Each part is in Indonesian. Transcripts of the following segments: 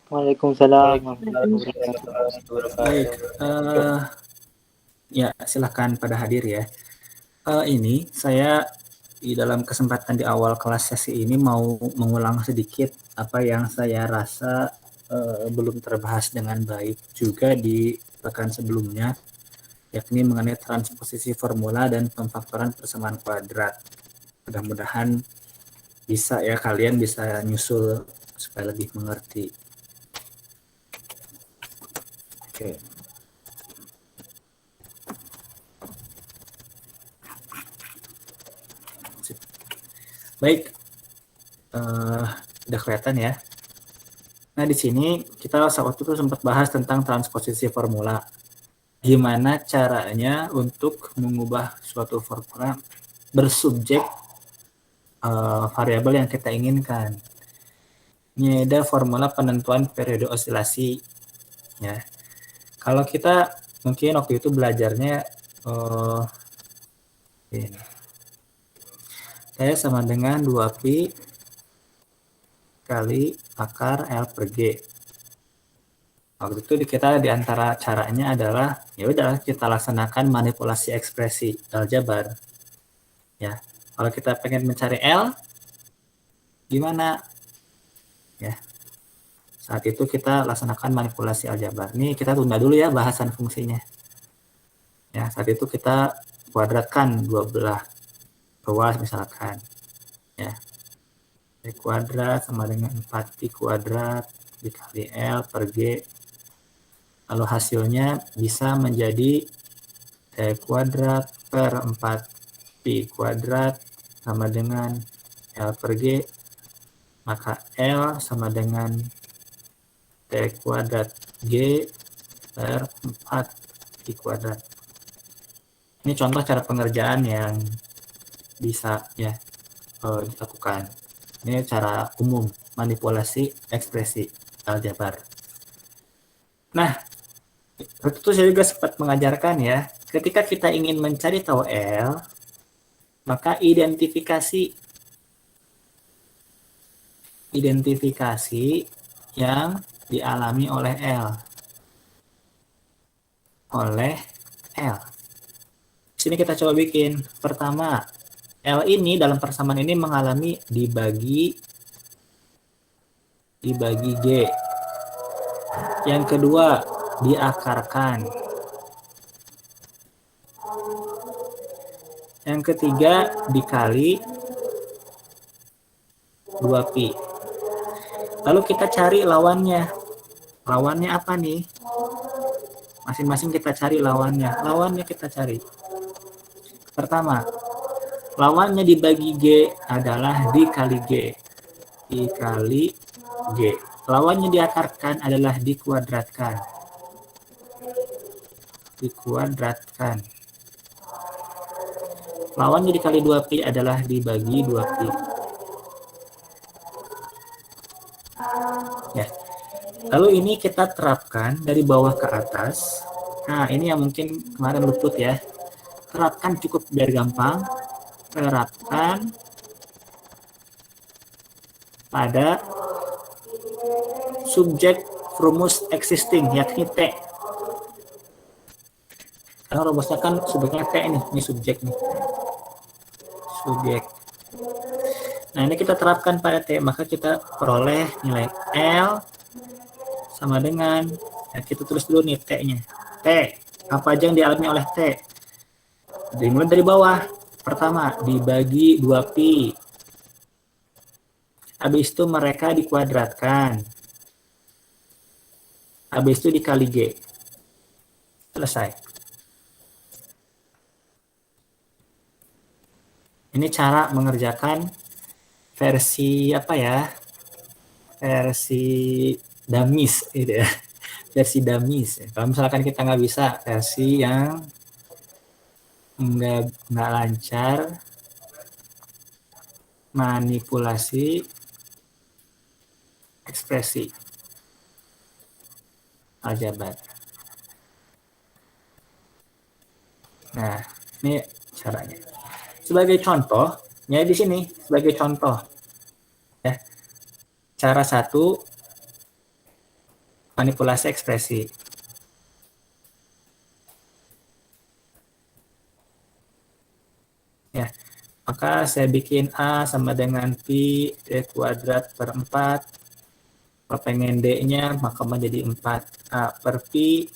Waalaikumsalam warahmatullahi wabarakatuh. Waalaikumsalam Baik, wabarakatuh. ya silakan pada hadir ya. Ini saya di dalam kesempatan di awal kelas sesi ini mau mengulang sedikit apa yang saya rasa belum terbahas dengan baik juga di pekan sebelumnya, yakni mengenai transposisi formula dan pemfaktoran persamaan kuadrat. Mudah-mudahan bisa ya, kalian bisa nyusul supaya lebih mengerti. Oke. Baik, udah kelihatan ya. Nah, di sini kita waktu itu sempat bahas tentang transposisi formula. Gimana caranya untuk mengubah suatu formula bersubjek variabel yang kita inginkan. Ini ada formula penentuan periode osilasi. Ya. Kalau kita mungkin waktu itu belajarnya ini. Saya sama dengan 2pi kali akar L per G. Waktu itu kita di antara caranya adalah ya udah kita laksanakan manipulasi ekspresi aljabar. Ya. Kalau kita pengen mencari L gimana? Ya. Saat itu kita laksanakan manipulasi aljabar. Ini kita tunda dulu ya bahasan fungsinya. Ya, saat itu kita kuadratkan dua belah bawah misalkan. Ya. P kuadrat sama dengan 4pi kuadrat dikali L per G. Lalu hasilnya bisa menjadi T kuadrat per 4pi kuadrat sama dengan L per G. Maka L sama dengan T kuadrat G per 4pi kuadrat. Ini contoh cara pengerjaan yang bisa ya dilakukan. Ini cara umum manipulasi ekspresi aljabar. Nah, itu saya juga sempat mengajarkan ya, ketika kita ingin mencari tahu L, maka identifikasi yang dialami oleh L. Di sini kita coba bikin. Pertama, L ini dalam persamaan ini mengalami dibagi G. Yang kedua, diakarkan. Yang ketiga, dikali 2pi. Lalu kita cari lawannya. Lawannya apa nih? Masing-masing kita cari lawannya. Lawannya kita cari. Pertama, lawannya dibagi G adalah dikali G. Dikali G. Lawannya diakarkan adalah dikuadratkan. Dikuadratkan. Lawannya dikali 2pi adalah dibagi 2pi. Ya. Lalu ini kita terapkan dari bawah ke atas. Nah, ini yang mungkin kemarin luput ya. Terapkan cukup biar gampang. Terapkan pada subjek rumus existing, yakni T. Karena rumusnya kan subjeknya T nih, ini subjek nih. Subjek. Nah, ini kita terapkan pada T, maka kita peroleh nilai L sama dengan, ya kita tulis dulu nih T-nya. T, apa aja yang dialami oleh T? Dimulai dari bawah. Pertama, dibagi 2pi. Habis itu mereka dikuadratkan. Habis itu dikali G. Selesai. Ini cara mengerjakan versi apa ya? Versi dummies gitu ya. Versi dummies. Kalau misalkan kita nggak bisa versi yang nggak lancar, manipulasi ekspresi aljabar. Nah, ini caranya. Sebagai contoh, ya di sini sebagai contoh. Ya. Cara satu, manipulasi ekspresi. Ya, maka saya bikin A sama dengan Pi D kuadrat per 4. Kalau pengen D-nya, maka menjadi 4A per Pi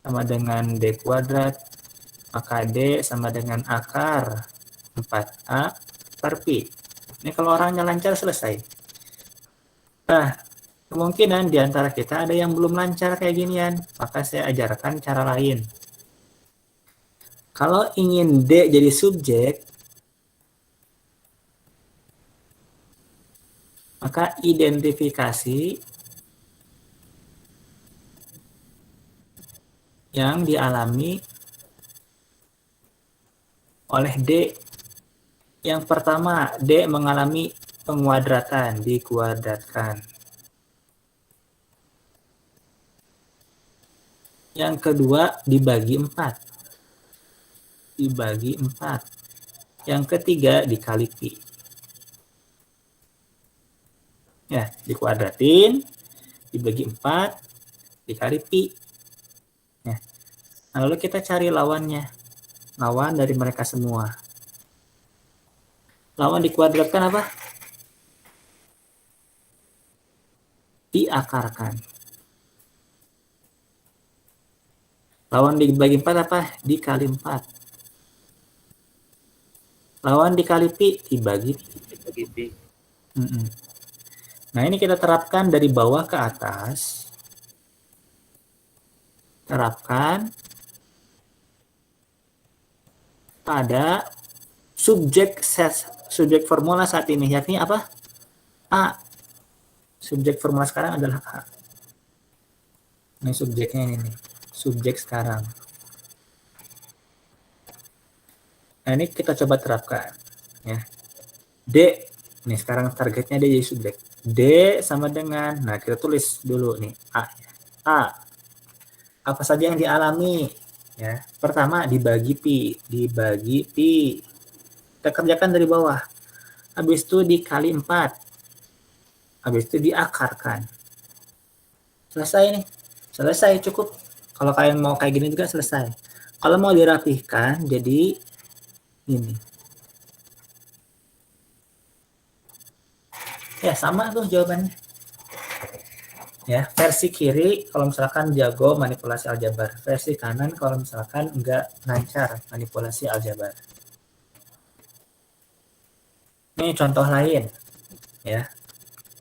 sama dengan D kuadrat. Maka D sama dengan akar 4A per Pi. Ini kalau orangnya lancar, selesai. Nah, kemungkinan di antara kita ada yang belum lancar kayak ginian, maka saya ajarkan cara lain. Kalau ingin D jadi subjek, maka identifikasi yang dialami oleh D. Yang pertama, D mengalami penguadratan, dikuadratkan. Yang kedua, dibagi 4. Dibagi 4. Yang ketiga, dikali Pi. Ya, dikuadratin, dibagi 4, dikali Pi. Ya. Nah, lalu kita cari lawannya. Lawan dari mereka semua. Lawan dikuadratkan apa? Diakarkan. Lawan dibagi 4 apa? Dikali 4. Lawan dikali Pi, dibagi Pi. Nah, ini kita terapkan dari bawah ke atas. Terapkan pada subjek formula saat ini, yakni apa? A. Subjek formula sekarang adalah A. Ini subjeknya ini nih. Subjek sekarang. Nah, ini kita coba terapkan. Ya. D. Nih, sekarang targetnya dia jadi subjek. D sama dengan, nah kita tulis dulu nih, A. A. Apa saja yang dialami? Ya. Pertama, dibagi Pi. Dibagi Pi. Kita kerjakan dari bawah. Habis itu dikali 4. Habis itu diakarkan. Selesai nih. Selesai, cukup. Kalau kalian mau kayak gini juga selesai. Kalau mau dirapihkan, jadi ini. Ya, sama tuh jawabannya. Ya, versi kiri kalau misalkan jago manipulasi aljabar. Versi kanan kalau misalkan enggak lancar manipulasi aljabar. Ini contoh lain. Ya.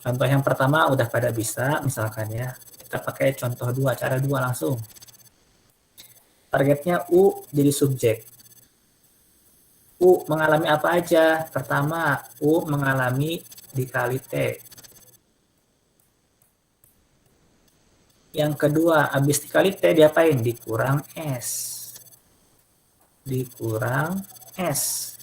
Contoh yang pertama udah pada bisa, misalkan ya. Kita pakai contoh 2, cara 2 langsung. Targetnya U jadi subjek. U mengalami apa aja? Pertama, U mengalami dikali T. Yang kedua, habis dikali T diapain? Dikurang S. Dikurang S.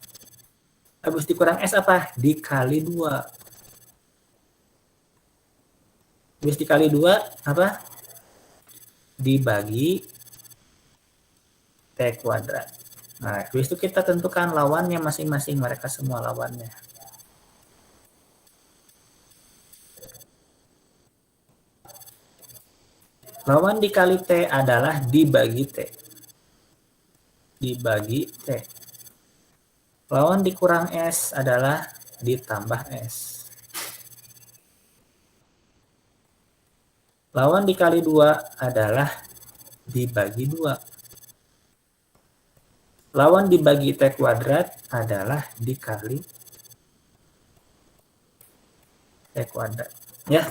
Habis dikurang S apa? Dikali 2. Habis dikali 2 apa? Dibagi T kuadrat. Nah, habis itu kita tentukan lawannya masing-masing, mereka semua lawannya. Lawan dikali T adalah dibagi T. Dibagi T. Lawan dikurang S adalah ditambah S. Lawan dikali 2 adalah dibagi 2. Lawan dibagi T kuadrat adalah dikali T kuadrat. Ya,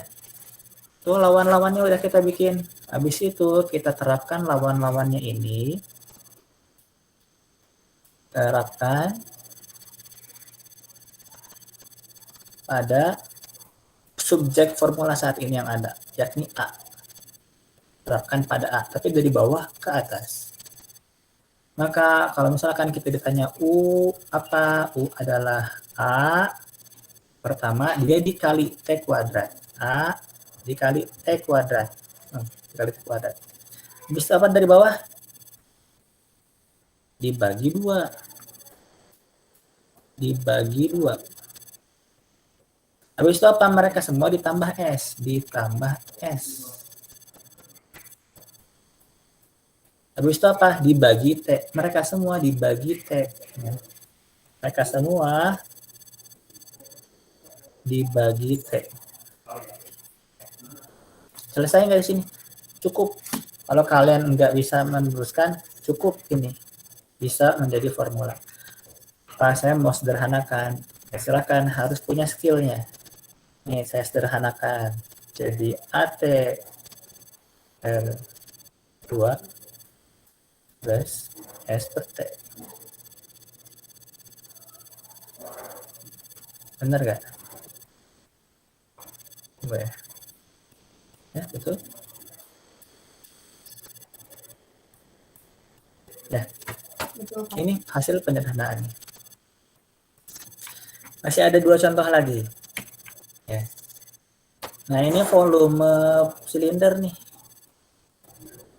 tuh lawan-lawannya udah kita bikin. Habis itu kita terapkan lawan-lawannya ini. Terapkan pada subjek formula saat ini yang ada, yakni A. Terapkan pada A, tapi dari bawah ke atas. Maka kalau misalkan kita ditanya U apa? U adalah A. Pertama, dia dikali T kuadrat. A dikali T kuadrat. Dikali T kuadrat. Bisa apa dari bawah? Dibagi 2. Dibagi 2. Habis itu apa? Mereka semua ditambah S. Ditambah S. Habis itu apa? Dibagi T. Mereka semua dibagi T. Ya. Mereka semua dibagi T. Selesai nggak di sini? Cukup. Kalau kalian nggak bisa meneruskan, cukup ini. Bisa menjadi formula. Pak, saya mau sederhanakan. Ya, silakan, harus punya skillnya. Nih, saya sederhanakan. Jadi AT R2 plus S per T. Benar nggak? Coba ya. Ya, betul. Ya, ini hasil penyederhanaannya. Masih ada 2 contoh lagi. Ya. Nah, ini volume silinder nih.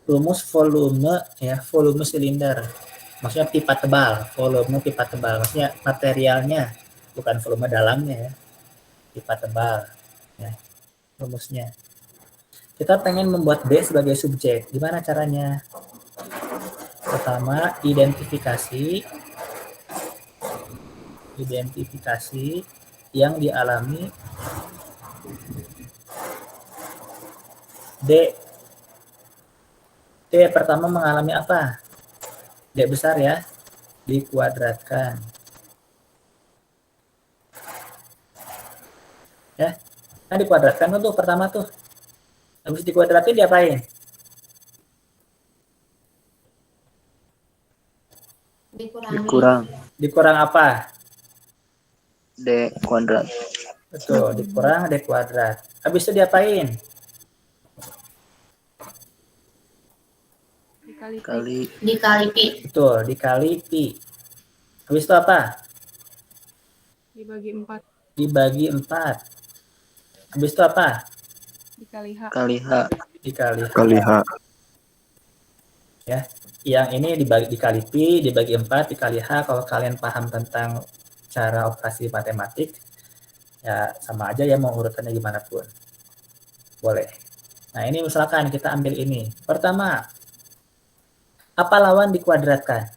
Rumus volume ya, volume silinder. Maksudnya pipa tebal, volume pipa tebal. Maksudnya materialnya, bukan volume dalamnya ya. Pipa tebal. Ya, rumusnya. Kita pengen membuat D sebagai subjek. Gimana caranya? Pertama, identifikasi yang dialami D. D pertama mengalami apa? D besar ya, dikuadratkan. Ya, nah dikuadratkan tuh pertama tuh. Habis dikuadratin diapain? Dikurang apa? D kuadrat. Betul, dikurang D kuadrat. Habis itu diapain? Dikali pi. Betul, dikali pi. Habis itu apa? Dibagi 4. Dibagi 4. Habis itu apa? Dikali H. Dikali H. Ya, yang ini dikali pi, dibagi 4, dikali H. Kalau kalian paham tentang cara operasi matematik, ya sama aja ya mau urutannya gimana pun. Boleh. Nah, ini misalkan kita ambil ini. Pertama, apa lawan dikuadratkan?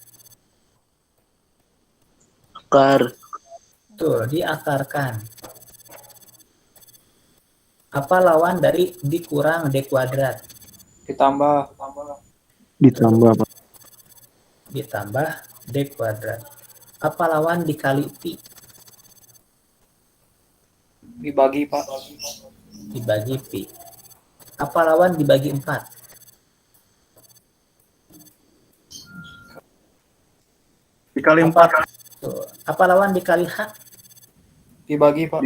Akar. Tuh, diakarkan. Apa lawan dari dikurang D kuadrat? Ditambah. Ditambah D kuadrat. Apa lawan dikali pi? Dibagi, Pak. Dibagi pi. Apa lawan dibagi 4? Dikali 4. Tuh. Apa lawan dikali H? Dibagi, Pak.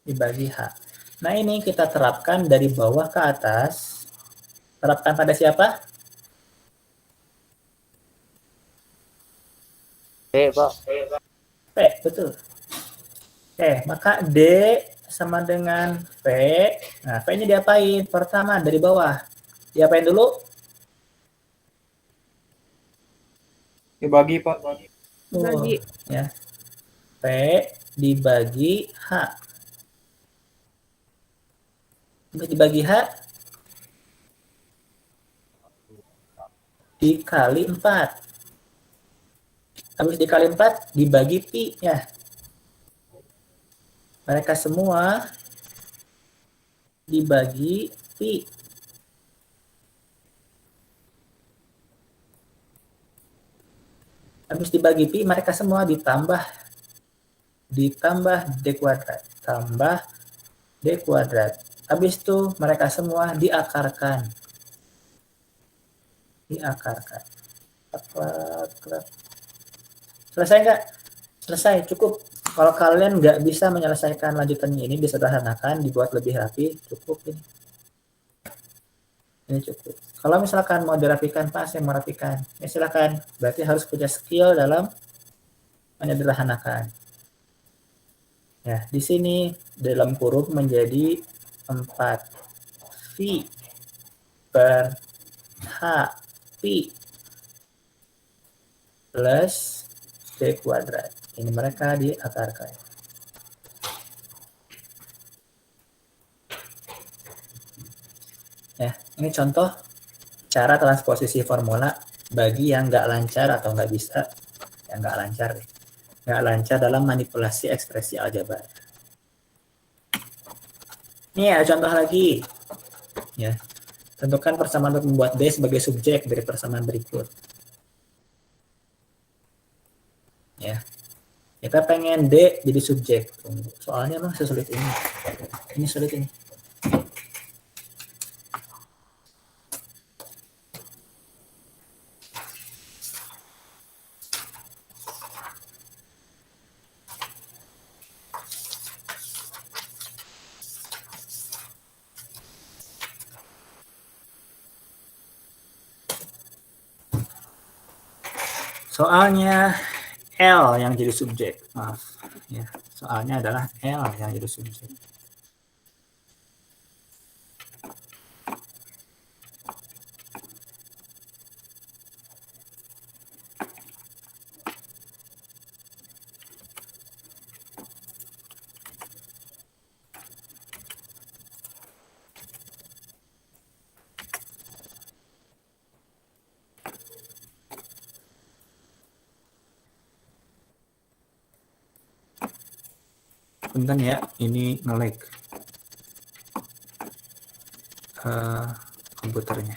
Dibagi H. Nah, ini kita terapkan dari bawah ke atas. Terapkan pada siapa? Pak. P, betul. Maka D sama dengan V. Nah, V-nya diapain? Pertama, dari bawah. Diapain dulu? Dibagi, Pak. Dibagi. Ya. P dibagi H. Dibagi H dikali 4. Habis dikali 4 dibagi pi ya. Mereka semua dibagi pi. Habis dibagi pi mereka semua ditambah D kuadrat. Tambah D kuadrat. Habis itu mereka semua diakarkan. Selesai nggak? Selesai, cukup. Kalau kalian nggak bisa menyelesaikan lanjutannya ini, disederhanakan, dibuat lebih rapi, cukup ini. Ini cukup. Kalau misalkan mau dirapikan, Pak, saya mau rapikan. Ya silakan. Berarti harus punya skill dalam menyederhanakan. Ya, di sini dalam kurung menjadi 4 V per H pi plus D kuadrat. Ini mereka diakarkan. Ya, ini contoh cara transposisi formula bagi yang nggak lancar atau nggak bisa, yang nggak lancar deh. Nggak lancar dalam manipulasi ekspresi aljabar. Ini ada contoh lagi. Ya, tentukan persamaan untuk membuat D sebagai subjek dari persamaan berikut. Ya, kita pengen D jadi subjek. Soalnya emang sesulit ini. Ini sulit ini. Soalnya L yang jadi subjek. Maaf. Ya, soalnya adalah L yang jadi subjek. Punten ya, ini nge-lag komputernya.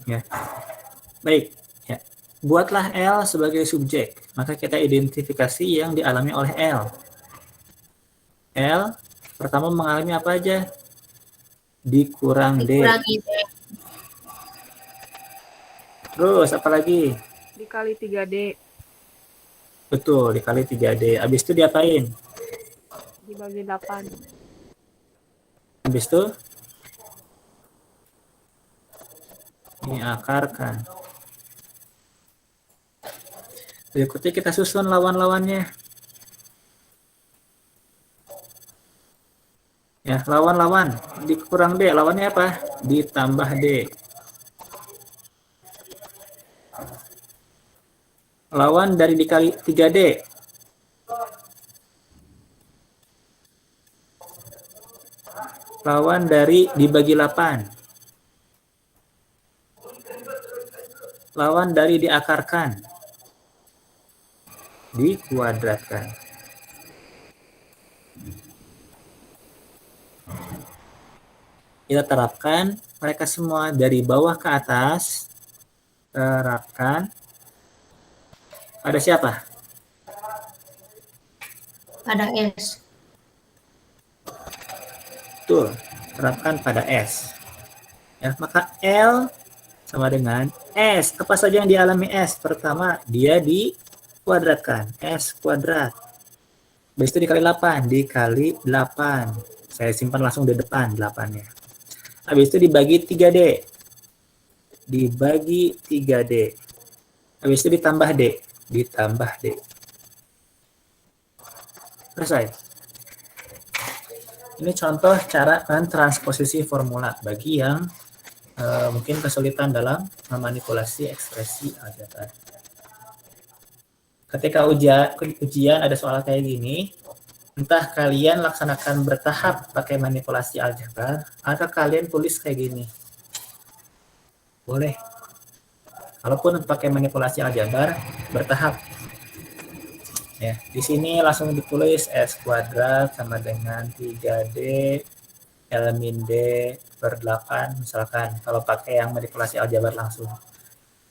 Ya. Baik, ya. Buatlah L sebagai subjek, maka kita identifikasi yang dialami oleh L. L pertama mengalami apa aja? Dikurang D. Dikurangi D. Terus apa lagi? Dikali 3D. Betul, dikali 3D. Habis itu diapain? Dibagi 8. Habis itu diakarkan. Berikutnya kita susun lawan-lawannya. Ya, lawan-lawan. Dikurang D, lawannya apa? Ditambah D. Lawan dari dikali 3D. Lawan dari dibagi 8. Lawan dari diakarkan. Dikuadratkan. Kita terapkan mereka semua dari bawah ke atas. Terapkan pada siapa? Pada S. Betul, terapkan pada S. Ya, maka L sama dengan S. Apa saja yang dialami S? Pertama, dia dikuadratkan. S kuadrat. Habis itu dikali 8. Dikali 8. Saya simpan langsung di depan 8-nya. Habis itu dibagi 3D. Dibagi 3D. Habis itu ditambah D. Ditambah D. Selesai. Ini contoh cara transposisi formula bagi yang mungkin kesulitan dalam memanipulasi ekspresi aljabar. Ketika ujian ada soal kayak gini, entah kalian laksanakan bertahap pakai manipulasi aljabar, atau kalian tulis kayak gini. Boleh. Kalaupun pakai manipulasi aljabar, bertahap. Ya, di sini langsung ditulis S kuadrat sama dengan 3D L min D per 8 misalkan, kalau pakai yang manipulasi aljabar langsung.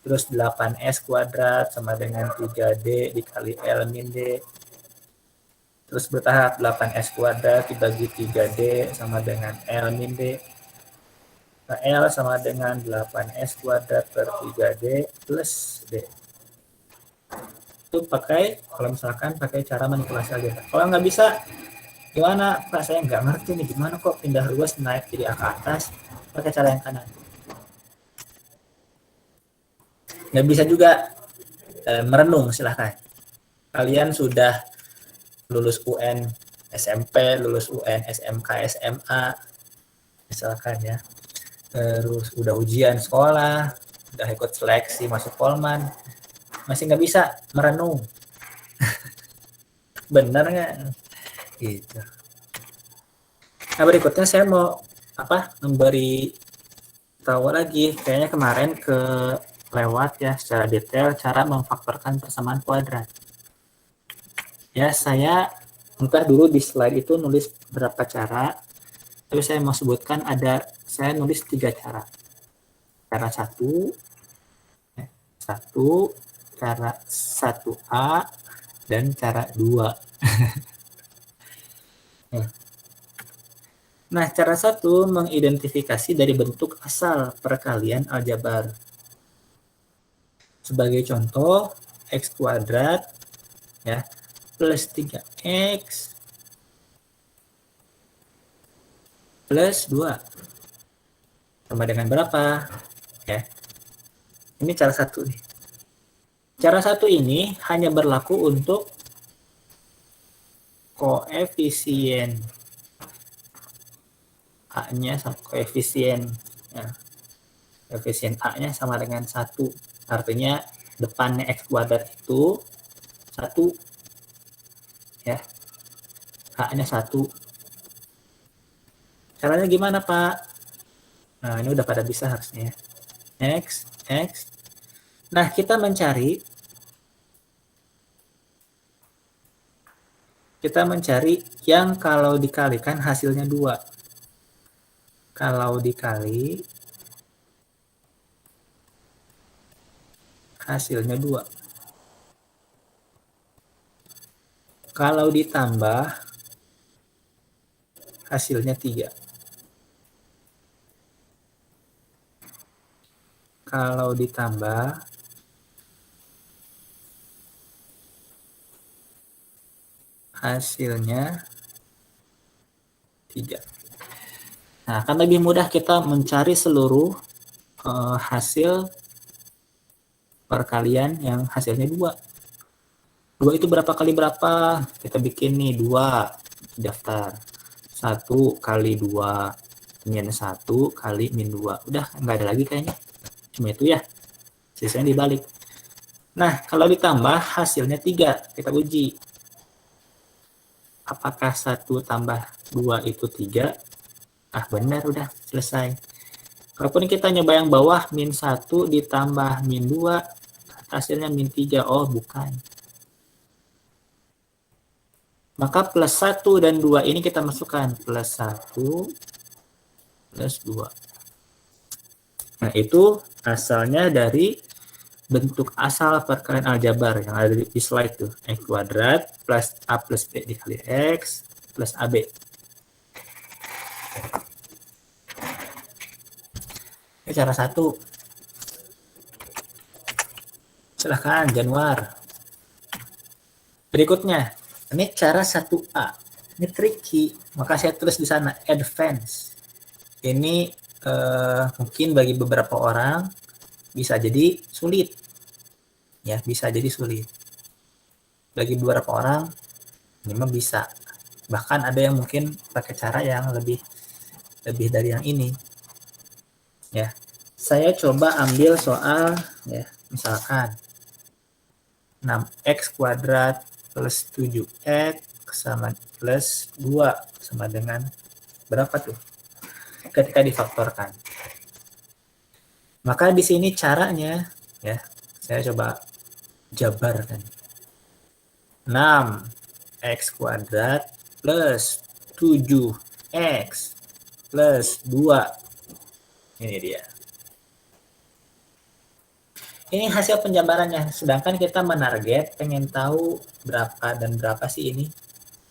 Terus 8S kuadrat sama dengan 3D dikali L min D. Terus bertahap 8S kuadrat dibagi 3D sama dengan L min D. L sama dengan 8S kuadrat per 3D plus D. Itu pakai, kalau misalkan pakai cara manipulasi aljabar. Kalau nggak bisa, Gimana Pak, saya nggak ngerti nih, gimana kok pindah ruas naik jadi ke atas pakai cara yang kanan. Nggak bisa juga merenung, silahkan. Kalian sudah lulus UN SMP, lulus UN SMK, SMA, misalkan ya. Terus udah ujian sekolah, udah ikut seleksi masuk Polman, masih nggak bisa merenung. Bener nggak? Gitu. Nah, berikutnya saya mau memberi tahu lagi, kayaknya kemarin lewat ya secara detail cara memfaktorkan persamaan kuadrat. Ya, saya entah dulu di slide itu nulis berapa cara, tapi saya mau sebutkan saya nulis 3 cara. Cara 1, cara 1A, dan cara 2. Nah, cara 1 mengidentifikasi dari bentuk asal perkalian aljabar. Sebagai contoh, X kuadrat ya plus 3X plus 2 sama dengan berapa? Ya. Ini cara 1 nih. Cara 1 ini hanya berlaku untuk koefisien A-nya sama koefisien A-nya sama dengan 1. Artinya depannya X kuadrat itu 1 ya, H-nya 1. Caranya gimana Pak? Nah, ini udah pada bisa harusnya. X. Nah, kita mencari yang kalau dikalikan hasilnya 2. Kalau dikali hasilnya 2. Kalau ditambah hasilnya 3. Kalau ditambah hasilnya 3. Nah, akan lebih mudah kita mencari seluruh hasil perkalian yang hasilnya 2. 2 itu berapa kali berapa? Kita bikin nih 2 daftar. 1 kali 2 min 1 kali min 2. Udah, nggak ada lagi kayaknya. Cuma itu ya. Sisanya dibalik. Nah, kalau ditambah hasilnya 3. Kita uji. Apakah 1 tambah 2 itu 3? Ah, benar, udah selesai. Kalaupun kita nyoba yang bawah, min 1 ditambah min 2, hasilnya min 3. Oh, bukan. Maka plus 1 dan 2 ini kita masukkan. Plus 1, plus 2. Nah, itu asalnya dari bentuk asal perkalian aljabar yang ada di slide tuh. X kuadrat plus A plus B dikali X plus AB. Ini cara 1. Silahkan, Januar. Berikutnya, ini cara 1A. Ini tricky, maka saya tulis di sana advance. Ini mungkin bagi beberapa orang bisa jadi sulit. Ya, bisa jadi sulit. Bagi beberapa orang ini mah bisa. Bahkan ada yang mungkin pakai cara yang lebih dari yang ini. Ya. Saya coba ambil soal ya, misalkan 6x kuadrat plus 7x sama plus 2 sama dengan berapa tuh? Ketika difaktorkan. Maka di sini caranya ya, saya coba jabarkan. 6x kuadrat plus 7x plus 2. Ini dia. Ini hasil penjabarannya. Sedangkan kita menarget pengen tahu berapa dan berapa sih ini.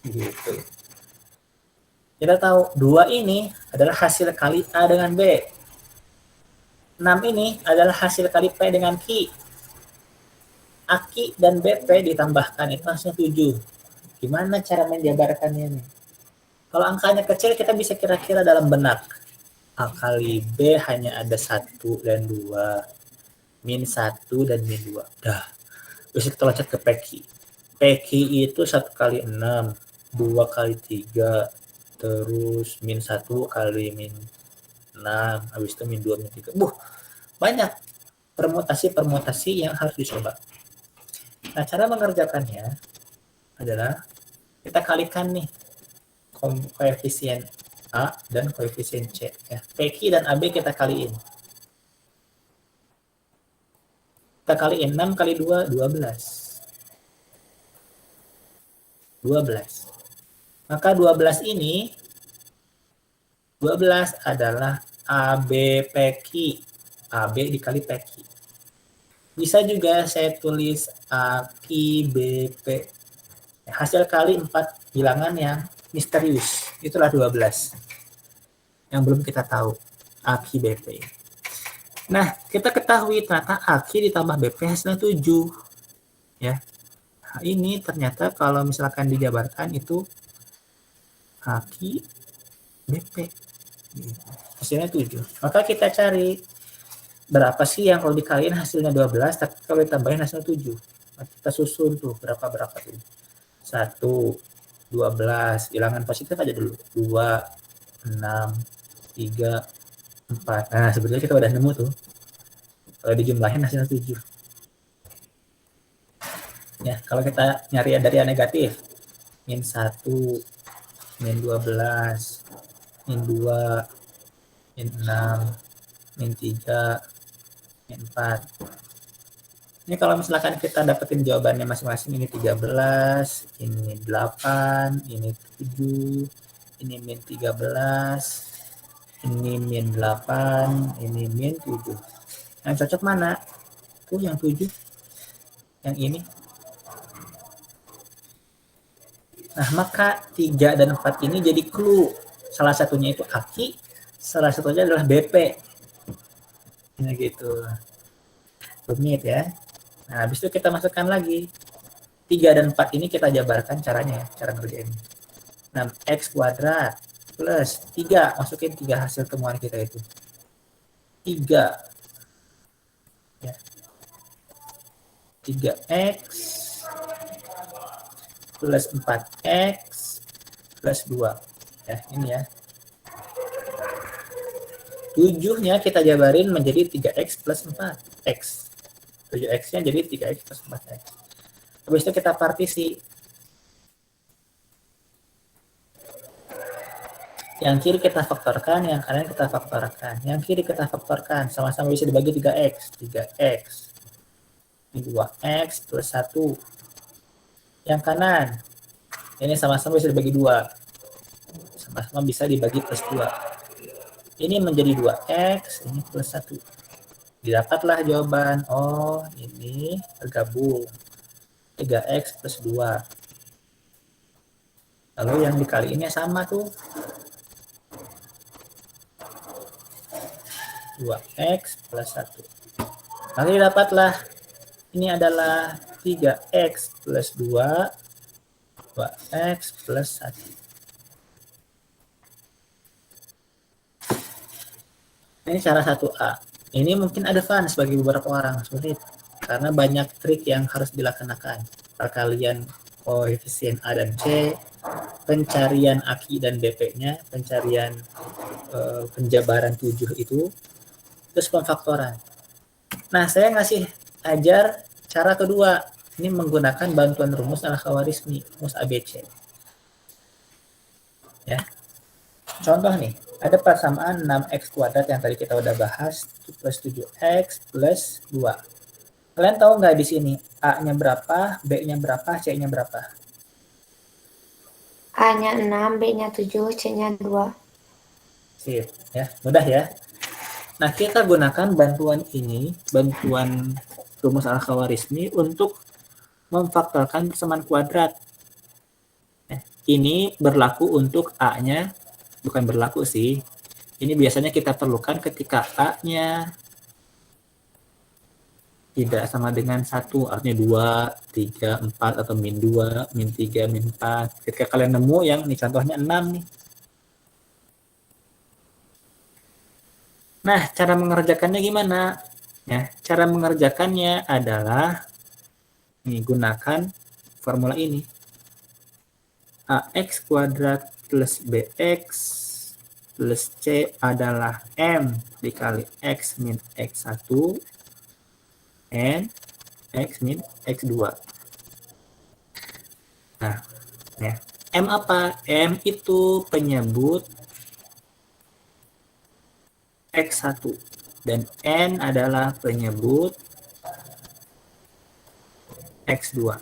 Gitu. Kita tahu 2 ini adalah hasil kali A dengan B. 6 ini adalah hasil kali P dengan Q. AQ dan BP ditambahkan itu hasilnya 7. Gimana cara menjabarkannya nih? Kalau angkanya kecil, kita bisa kira-kira dalam benak. A kali B hanya ada 1 dan 2. Min 1 dan min 2. Dah. Terus kita loncat ke PQ. PQ itu 1 kali 6. 2 kali 3. Terus min 1 kali min 6. Habis itu min 2, min 3. Banyak permutasi-permutasi yang harus dicoba. Nah, cara mengerjakannya adalah kita kalikan nih koefisien A dan koefisien C. Ya. PQ dan AB kita kaliin. Kita kaliin 6 kali 2, 12. 12. Maka 12 ini, 12 adalah AB PQ. AB dikali PQ. Bisa juga saya tulis AQ BP. Hasil kali 4 bilangan yang misterius. Itulah 12. Yang belum kita tahu. AQ BP. Nah, kita ketahui ternyata AQ ditambah BP hasilnya 7. Ya. Nah, ini ternyata kalau misalkan dijabarkan itu AQ BP. Hasilnya 7. Maka kita cari berapa sih yang kalau dikaliin hasilnya 12, tapi kalau ditambahin hasilnya 7. Nah, kita susun tuh berapa tuh. 1, 12, bilangan positif aja dulu. 2, 6, 3, 4. Nah, sebetulnya kita udah nemu tuh. Kalau dijumlahin hasilnya 7. Ya, kalau kita nyari dari yang negatif. Min 1, min 12, min 2, min 6, min 3, min 4. Ini kalau misalkan kita dapetin jawabannya masing-masing, ini 13, ini 8, ini 7, ini min 13, ini min 8, ini min 7. Yang cocok mana? Tuh yang 7. Yang ini. Nah, maka 3 dan 4 ini jadi clue. Salah satunya itu AQ, salah satunya adalah BP. Nah, gitu. Rumit ya. Nah, habis itu kita masukkan lagi. 3 dan 4 ini kita jabarkan caranya ya, cara ngerjain. 6x kuadrat plus 3, masukin 3 hasil temuan kita itu. 3. Ya. 3x plus 4x plus 2. Ya, ini ya. 7-nya kita jabarin menjadi 3x plus 4x. 7x-nya jadi 3x plus 4x. Habis itu kita partisi. Yang kiri kita faktorkan, yang kanan kita faktorkan. Yang kiri kita faktorkan, sama-sama bisa dibagi 3x. 3x. Ini 2x plus 1. Yang kanan, ini sama-sama bisa dibagi 2. Sama-sama bisa dibagi plus 2. Ini menjadi 2x, ini plus 1. Didapatlah jawaban. Oh, ini tergabung. 3x plus 2. Lalu yang dikaliinnya sama tuh. 2x plus 1. Lalu didapatlah. Ini adalah 3x plus 2. 2x plus 1. Ini cara 1A. Ini mungkin advance bagi beberapa orang, sulit. Karena banyak trik yang harus dilaksanakan. Perkalian koefisien A dan C, pencarian AQ dan BP-nya, pencarian penjabaran 7 itu, terus pemfaktoran. Nah, saya ngasih ajar cara kedua. Ini menggunakan bantuan rumus Al-Khawarizmi, rumus ABC. Ya. Contoh nih. Ada persamaan 6x kuadrat yang tadi kita udah bahas, plus 7x plus 2. Kalian tahu nggak di sini A-nya berapa, B-nya berapa, C-nya berapa? A-nya 6, B-nya 7, C-nya 2. Sip, ya, mudah ya. Nah, kita gunakan bantuan ini, bantuan rumus Al-Khawarizmi untuk memfaktorkan persamaan kuadrat. Ini berlaku untuk A-nya. Bukan berlaku sih. Ini biasanya kita perlukan ketika A-nya tidak sama dengan 1, artinya 2, 3, 4, atau min 2, min 3, min 4. Ketika kalian nemu yang ini contohnya 6 nih. Nah, cara mengerjakannya gimana? Ya, cara mengerjakannya adalah gunakan formula ini. AX kuadrat plus BX plus C adalah M dikali X min X1 and X min X2. Nah, ya. M apa? M itu penyebut X1 dan N adalah penyebut X2.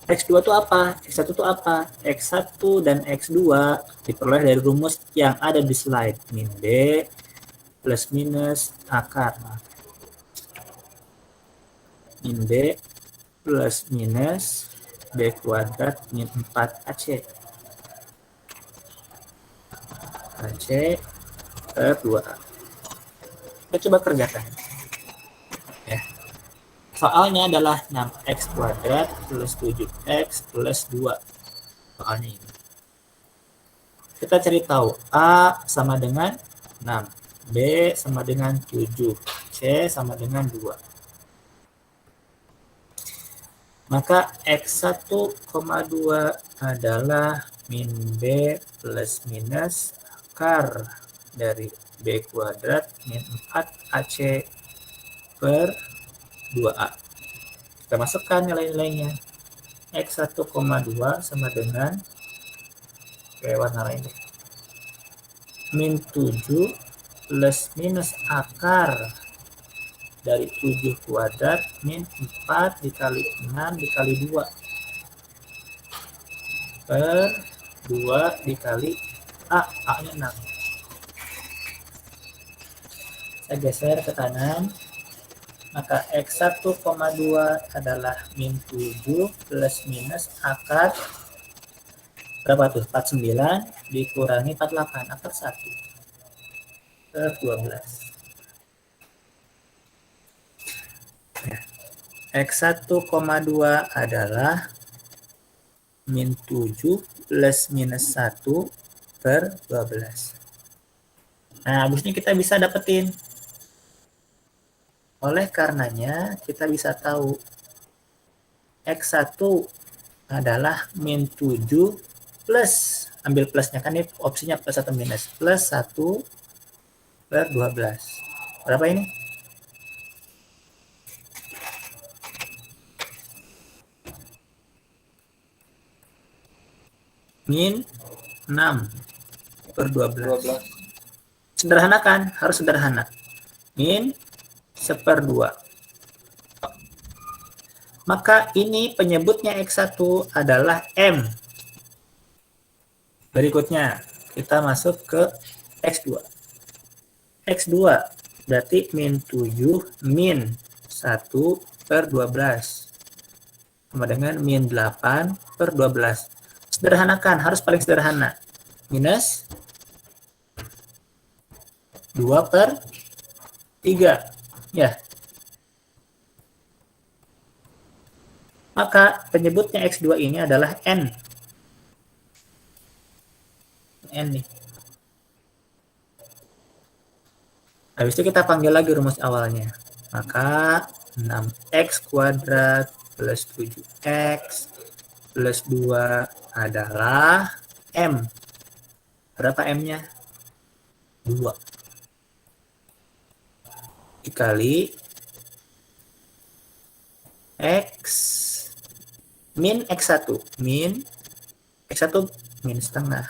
X2 itu apa? X1 itu apa? X1 dan X2 diperoleh dari rumus yang ada di slide. Min B plus minus akar. Min B plus minus B kuadrat min 4AC. AC per 2A. Kita coba kerjakan. Ya. Soalnya adalah 6x kuadrat plus 7x plus 2. Soalnya ini. Kita cari tahu A sama dengan 6, B sama dengan 7, C sama dengan 2. Maka X1,2 adalah min B plus minus akar dari B kuadrat min 4AC per 2A. Kita masukkan nilai-nilainya. X1,2 sama dengan warna lain. Min 7 plus minus akar dari 7 kuadrat min 4 dikali 6 dikali 2 per 2 dikali A-nya 6. Saya geser ke kanan. Maka X1,2 adalah min 7 plus minus akar berapa tuh? 49 dikurangi 48, akar 1 per 12. Ya. X1,2 adalah min 7 plus minus 1 per 12. Nah, habis ini kita bisa dapetin. Oleh karenanya, kita bisa tahu X1 adalah min 7 plus, ambil plusnya kan ini opsinya plus atau minus, plus 1 per 12. Berapa ini? Min 6 per 12. Sederhanakan, harus sederhana. Min 1/2. Maka ini penyebutnya X1 adalah M. Berikutnya, kita masuk ke X2. X2 berarti min 7 min 1 per 12. Sama dengan min 8 per 12. Sederhanakan, harus paling sederhana. Minus 2 per 3. Ya. Maka penyebutnya X2 ini adalah N. N nih. Habis itu kita panggil lagi rumus awalnya. Maka 6x kuadrat plus 7x plus 2 adalah M. Berapa M-nya? 2. Dikali X min X1. Min X1 min setengah.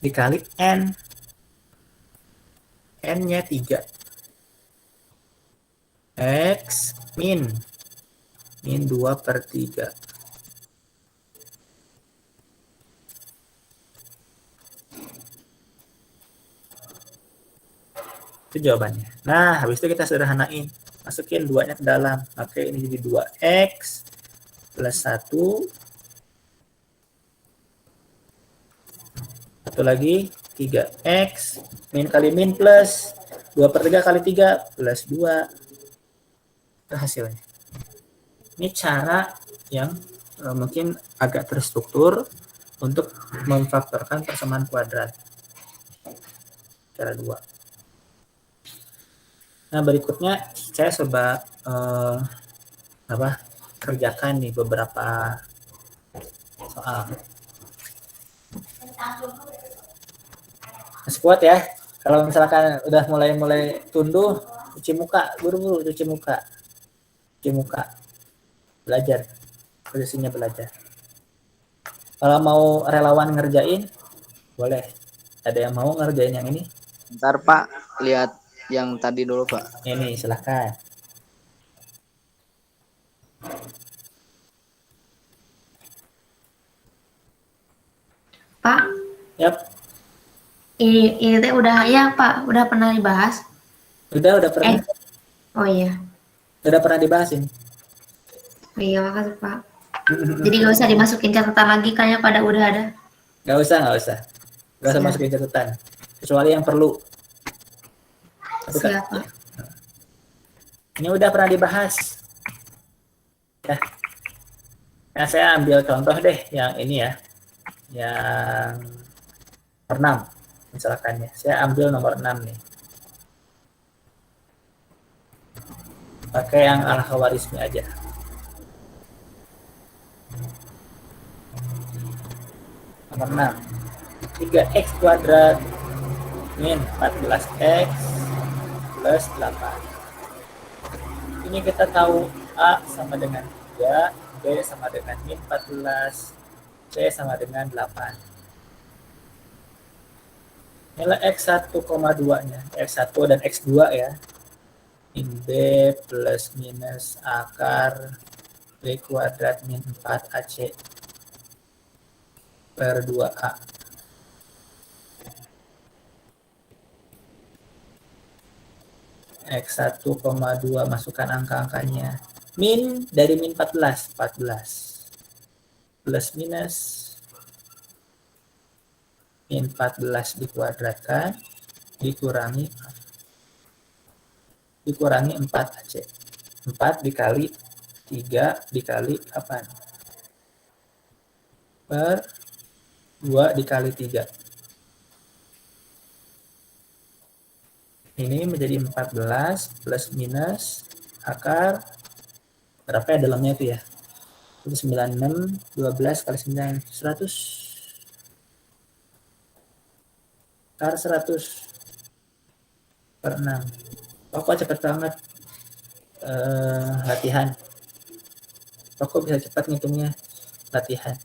Dikali N. N-nya 3. X min 2 per 3. Itu jawabannya. Nah, habis itu kita sederhanain. Masukin 2-nya ke dalam. Oke, ini jadi 2x plus 1. Satu lagi, 3x. Min kali min plus 2 per 3 kali 3 plus 2. Itu hasilnya. Ini cara yang mungkin agak terstruktur untuk memfaktorkan persamaan kuadrat. cara 2. Nah, berikutnya saya coba kerjakan nih beberapa soal. Masih kuat ya? Kalau misalkan udah mulai tunduh, cuci muka, buru-buru cuci muka. Cuci muka. Belajar. Posisinya belajar. Kalau mau relawan ngerjain, boleh. Ada yang mau ngerjain yang ini? Ntar Pak, lihat yang tadi dulu Pak. Ini, silahkan. Pak, Yap, ini teh udah ya Pak, udah pernah dibahas. udah pernah. Oh iya, Udah pernah dibahas ini. oh iya makasih Pak. Jadi gak usah dimasukin catatan lagi, kayaknya pada udah ada. Nggak usah. Nggak usah Siap. masukin catatan. Kecuali yang perlu. Tapi kan, Siap Pak. ini udah pernah dibahas. Ya. Nah, saya ambil contoh deh yang ini ya. Yang nomor 6 misalkan ya. Saya ambil nomor 6 nih. Pakai yang al-Khawarizmi aja. Nomor 6. 3x kuadrat min 14x plus 8. Ini kita tahu A sama dengan 3, B sama dengan min 14, C sama dengan 8. Nilai X1,2-nya, X1 dan X2 ya. Min B plus minus akar B kuadrat min 4AC per 2A. X1,2 masukkan angka-angkanya. Min dari min 14 plus minus min 14 dikuadratkan dikurangi 4AC. 4 dikali 3 dikali 8 per 2 dikali 3. Ini menjadi 14 plus minus akar berapa ya dalamnya itu ya? 96, 12 kali 9, 100. Akar 100 per 6. Kok cepet banget latihan. Kok bisa cepat ngitungnya latihan.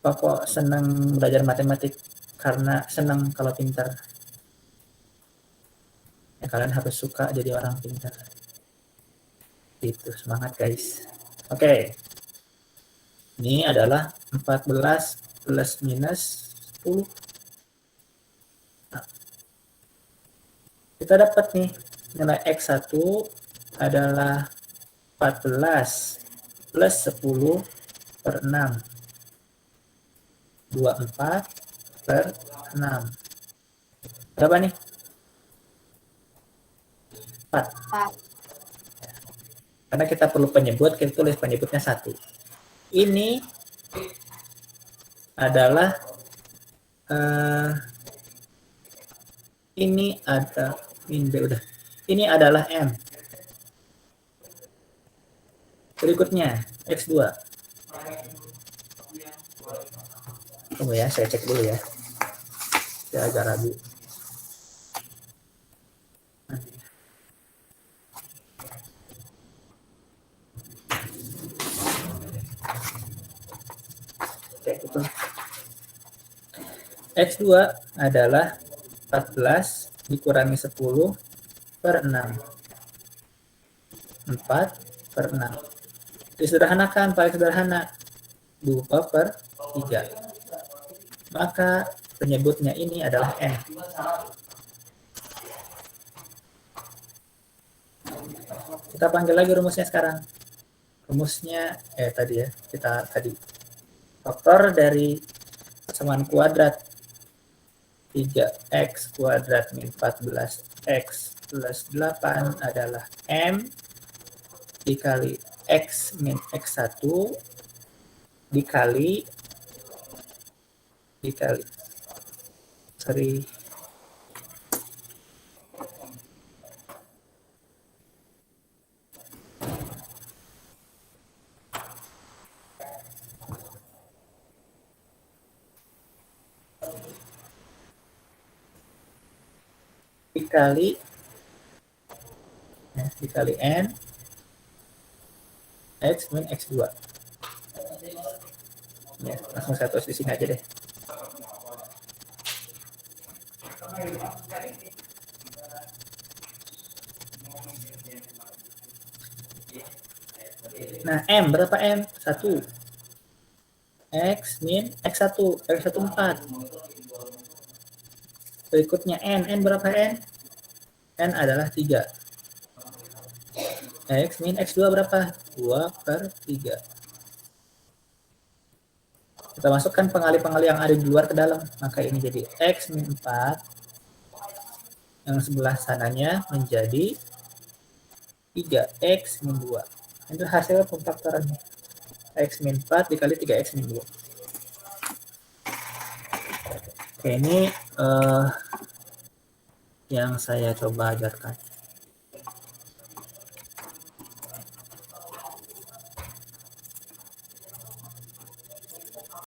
Kok senang belajar matematik karena senang kalau pintar. Ya, kalian harus suka jadi orang pintar. Itu semangat guys. Oke. Ini adalah 14 plus minus 10. Nah, kita dapat nih nilai X1 adalah 14 plus 10 per 6. 24 per 6. Berapa nih? 4. Karena kita perlu penyebut, kita tulis penyebutnya 1. Ini adalah ini ada min B udah. Ini adalah M. Berikutnya X2. Tunggu ya, saya cek dulu ya. Saya agak ragu. Cek itu. X2 adalah 14 dikurangi 10 per 6. 4 per 6. Disederhanakan, paling sederhana. 2 per 3. Maka penyebutnya ini adalah N. Kita panggil lagi rumusnya sekarang. Rumusnya tadi ya, kita tadi faktor dari persamaan kuadrat 3x kuadrat min 14x plus 8 adalah M dikali x min x1 dikali Sorry. Dikali n x min x2. Ya, langsung saya tulis di sini aja deh. Nah, M berapa M? 1. X min X1. X1 4. Berikutnya N. N berapa N? N adalah 3. X min X2 berapa? 2/3. Kita masukkan pengali-pengali yang ada di luar ke dalam. Maka ini jadi X min 4. Yang sebelah sananya menjadi 3X min 2. Itu hasil pemfaktorannya. X min 4 dikali 3X min 2. Oke, ini yang saya coba ajarkan.